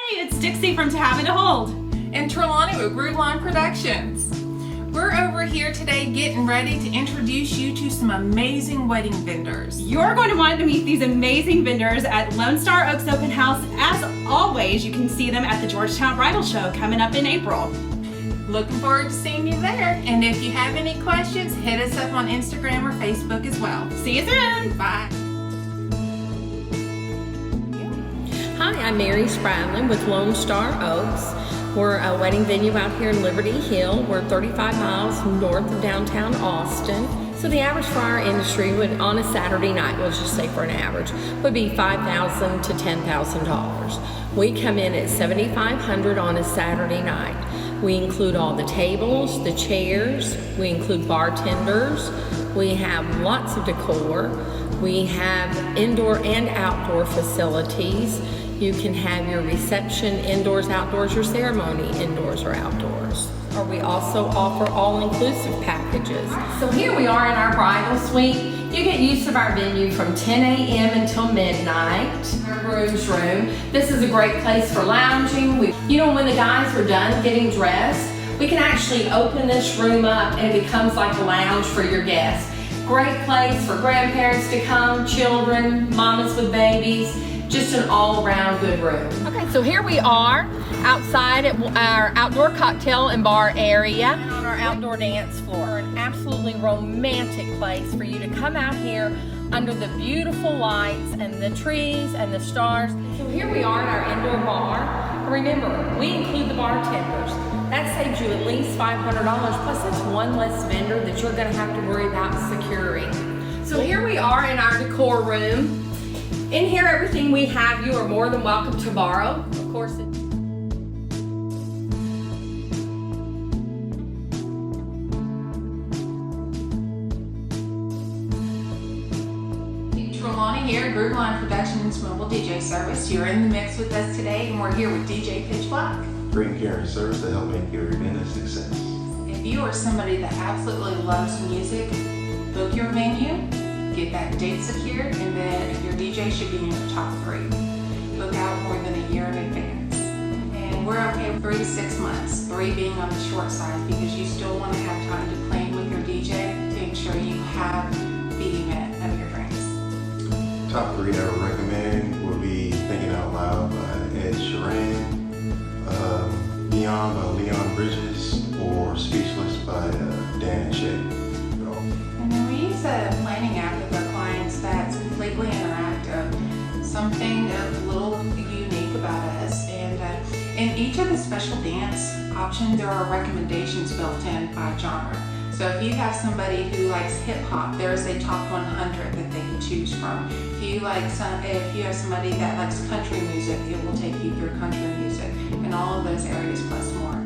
Hey, it's Dixie from To Have and to Hold. And Trelawney with Groove Line Productions. We're over here today getting ready to introduce you to some amazing wedding vendors. You're going to want to meet these amazing vendors at Lone Star Oaks Open House. As always, you can see them at the Georgetown Bridal Show coming up in April. Looking forward to seeing you there. And if you have any questions, hit us up on Instagram or Facebook as well. See you soon. Bye. Hi, I'm Mary Spradlin with Lone Star Oaks. We're a wedding venue out here in Liberty Hill. We're 35 miles north of downtown Austin. So the average for our industry would, on a Saturday night, we'll just say for an average, would be $5,000 to $10,000. We come in at $7,500 on a Saturday night. We include all the tables, the chairs, we include bartenders, we have lots of decor, we have indoor and outdoor facilities. You can have your reception indoors, outdoors, your ceremony indoors or outdoors. Or we also offer all-inclusive packages. So here we are in our bridal suite. You get use of our venue from 10 a.m. until midnight. Our groom's room. This is a great place for lounging. When the guys are done getting dressed, we can actually open this room up and it becomes like a lounge for your guests. Great place for grandparents to come, children, mamas with babies. Just an all-around good room. Okay, so here we are outside at our outdoor cocktail and bar area on our outdoor dance floor. An absolutely romantic place for you to come out here under the beautiful lights and the trees and the stars. So here we are in our indoor bar. Remember, we include the bartenders. That saves you at least $500, plus that's one less vendor that you're gonna have to worry about securing. So here we are in our decor room. In here, everything we have, you are more than welcome to borrow. Of course, Trelawney here, Groove Line Productions Mobile DJ Service. You're in the mix with us today, and we're here with DJ Pitch Black. Great care and service to help make your event a success. If you are somebody that absolutely loves music, book your venue, get that date secured, and then your DJ should be in your top 3. Book out more than a year in advance. And we're okay with 3 to 6 months, 3 being on the short side because you still want to have time to plan with your DJ to ensure you have the event of your dreams. Top 3 I would recommend would be Thinking Out Loud by Ed Sheeran, Beyond by Leon Bridges, or Speechless by Dan and Shay. And then we use a planning app with our clients that's completely interactive, something a little unique about us. And in each of the special dance options, there are recommendations built in by genre. So if you have somebody who likes hip hop, there's a top 100 that they can choose from. If you have somebody that likes country music, it will take you through country music and all of those areas plus more.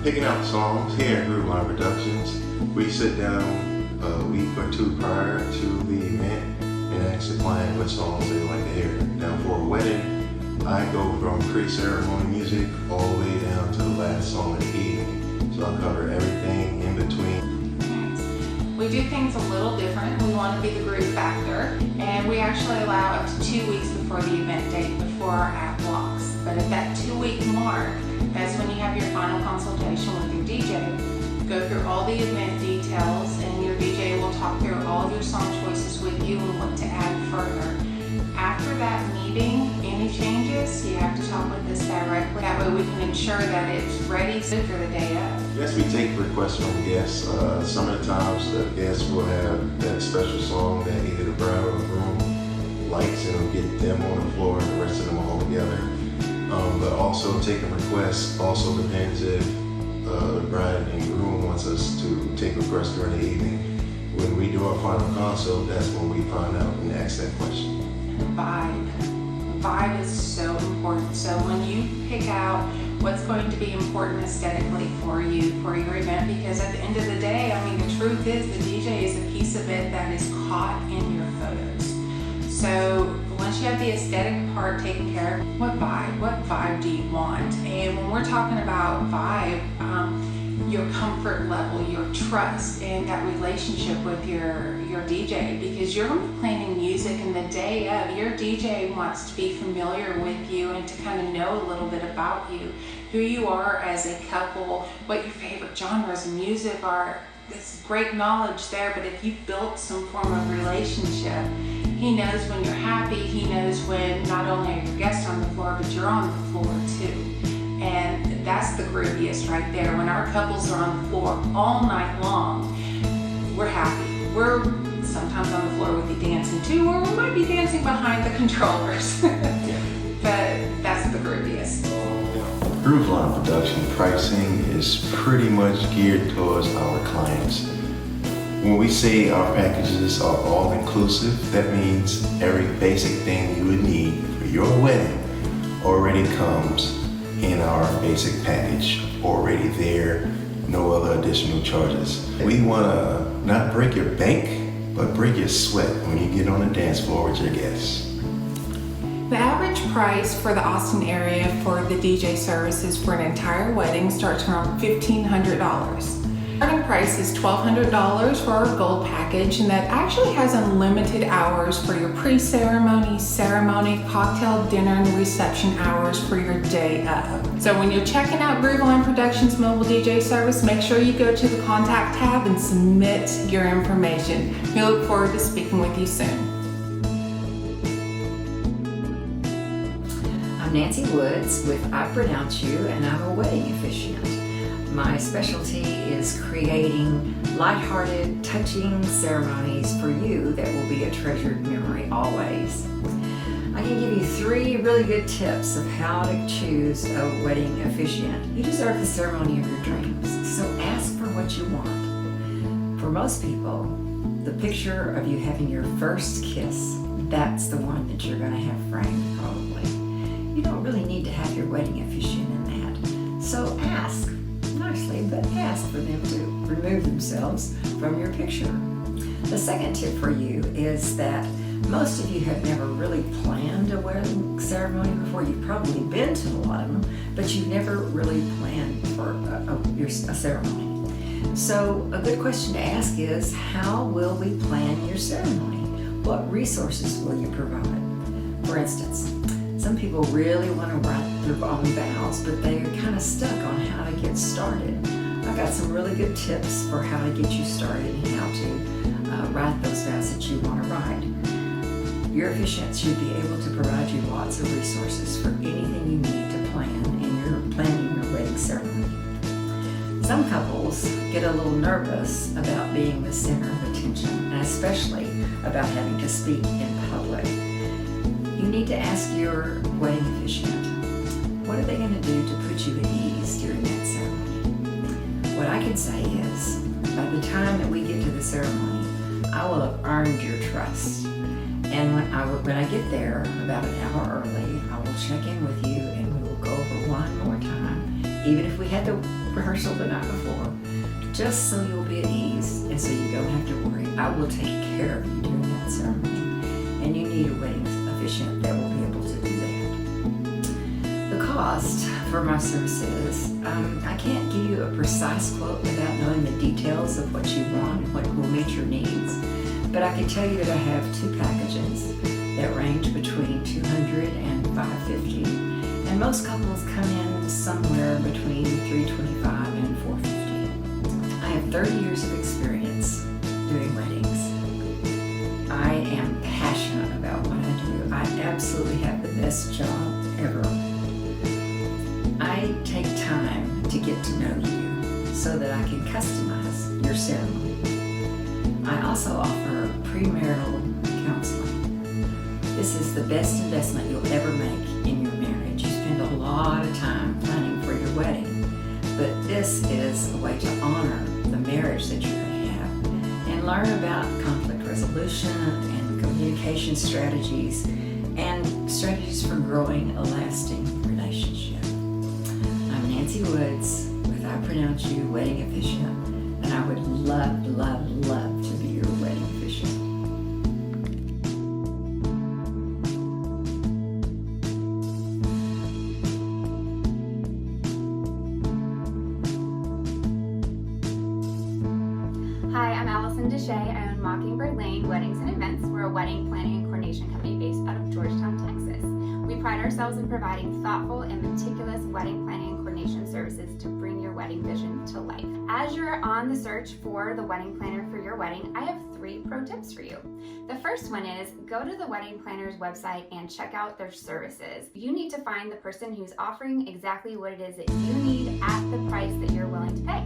Picking out songs here at Groove Line Productions, we sit down a week or 2 prior to the event and ask the client what songs they like to hear. Now for a wedding, I go from pre-ceremony music all the way down to the last song of the evening. So I'll cover everything in between. We do things a little different. We want to be the groove factor, and we actually allow up to 2 weeks before the event date before our app locks. But at that 2-week mark, that's when you have your final consultation with your DJ. Go through all the event details, and your DJ will talk through all of your song choices with you and what to add further. After that meeting, any changes, you have to talk with us directly. That way we can ensure that it's ready for the day of. Yes, we take requests from guests. Some of the times the guests will have that special song that either the bride or the groom likes, and it'll get them on the floor and the rest of them all together. But also taking requests also depends if the bride and groom wants us to take requests during the evening. When we do our final consult, that's when we find out and ask that question. Vibe. Vibe is so important. So when you pick out what's going to be important aesthetically for you, for your event, because at the end of the day, the truth is the DJ is a piece of it that is caught in your photos. So once you have the aesthetic part taken care of, what vibe do you want? And when we're talking about vibe, your comfort level, your trust, and that relationship with your DJ, because you're going to be playing music, and the day of, your DJ wants to be familiar with you and to kind of know a little bit about you, who you are as a couple, what your favorite genres of music are. There's great knowledge there, but if you've built some form of relationship, he knows when you're happy, he knows when not only are your guests on the floor, but you're on the floor too. And that's the grooviest right there. When our couples are on the floor all night long, we're happy. We're sometimes on the floor with you dancing too, or we might be dancing behind the controllers. But that's the grooviest. Groove Line production pricing is pretty much geared towards our clients. When we say our packages are all inclusive, that means every basic thing you would need for your wedding already comes in our basic package, already there, no other additional charges. We want to not break your bank, but break your sweat when you get on the dance floor with your guests. The average price for the Austin area for the DJ services for an entire wedding starts around $1,500. Starting price is $1,200 for our gold package, and that actually has unlimited hours for your pre-ceremony, ceremony, cocktail, dinner, and reception hours for your day of. So when you're checking out Groove Line Productions mobile DJ service, make sure you go to the contact tab and submit your information. We look forward to speaking with you soon. I'm Nancy Woods with I Pronounce You, and I'm a wedding officiant. My specialty is creating lighthearted, touching ceremonies for you that will be a treasured memory always. I can give you 3 really good tips of how to choose a wedding officiant. You deserve the ceremony of your dreams, so ask for what you want. For most people, the picture of you having your first kiss, that's the one that you're going to have framed probably. You don't really need to have your wedding officiant in that, so ask. Nicely, but ask for them to remove themselves from your picture. The second tip for you is that most of you have never really planned a wedding ceremony before. You've probably been to a lot of them, but you've never really planned for a ceremony. So a good question to ask is, how will we plan your ceremony? What resources will you provide? For instance, some people really want to write their own vows, but they're kind of stuck on how to get started. I've got some really good tips for how to get you started and how to write those vows that you want to write. Your officiant should be able to provide you lots of resources for anything you need to plan in your planning your wedding ceremony. Some couples get a little nervous about being the center of attention, and especially about having to speak in public. You need to ask your wedding officiant, what are they going to do to put you at ease during that ceremony? What I can say is, by the time that we get to the ceremony, I will have earned your trust. And when I get there about an hour early, I will check in with you and we will go over one more time, even if we had the rehearsal the night before, just so you'll be at ease and so you don't have to worry. I will take care of you during that ceremony. And you need a wedding officiant that will be able to do that. The cost for my services, I can't give you a precise quote without knowing the details of what you want and what will meet your needs. But I can tell you that I have 2 packages that range between $200 and $550, and most couples come in somewhere between $325 and $450. I have 30 years of experience doing weddings. I am passionate about what I do. I absolutely have the best job ever. I take time to get to know you so that I can customize your ceremony. I also offer premarital counseling. This is the best investment you'll ever make in your marriage. You spend a lot of time planning for your wedding, but this is a way to honor the marriage that you're going to have and learn about conflict resolution and communication strategies and strategies for growing a lasting relationship. I'm Nancy Woods with I Pronounce You Wedding Officiant, and I would love, love, love to be your wedding officiant. Shay. I own Mockingbird Lane Weddings and Events. We're a wedding planning and coordination company based out of Georgetown, Texas. We pride ourselves in providing thoughtful and meticulous wedding planning and coordination services to bring your wedding vision to life. As you're on the search for the wedding planner for your wedding, I have 3 pro tips for you. The first one is go to the wedding planner's website and check out their services. You need to find the person who's offering exactly what it is that you need at the price that you're willing to pay.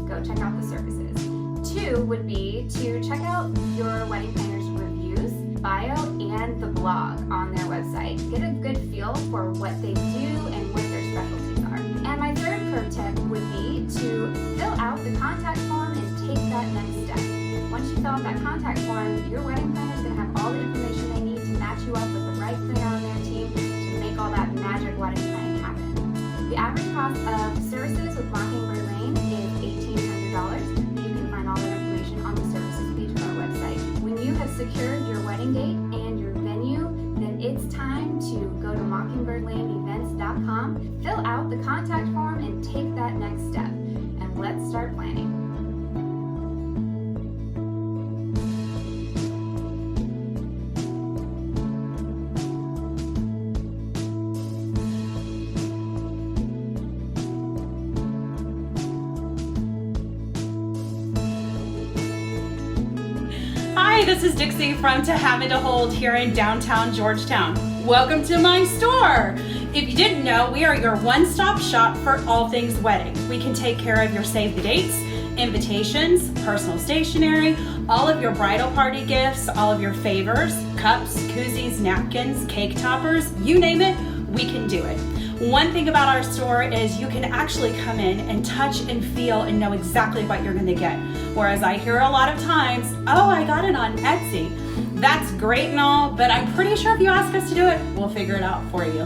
Go check out the services. 2 would be to check out your wedding planner's reviews, bio, and the blog on their website. Get a good feel for what they do and what their specialties are. And my third pro tip would be to fill out the contact form and take that next step. Once you fill out that contact form, your wedding planner is going to have all the information they need to match you up with the right planner on their team to make all that magic wedding planning happen. The average cost of services with Mockingbird Lane is $1,800. All that information on the services page of our website. When you have secured your wedding date and your venue, then it's time to go to mockingbirdlaneevents.com, fill out the contact form, and take that next step. And let's start planning. Hi, this is Dixie from To Have and to Hold here in downtown Georgetown. Welcome to my store. If you didn't know, we are your one-stop shop for all things wedding. We can take care of your save the dates, invitations, personal stationery, all of your bridal party gifts, all of your favors, cups, koozies, napkins, cake toppers, you name it, we can do it. One thing about our store is you can actually come in and touch and feel and know exactly what you're gonna get. Whereas I hear a lot of times, oh, I got it on Etsy. That's great and all, but I'm pretty sure if you ask us to do it, we'll figure it out for you.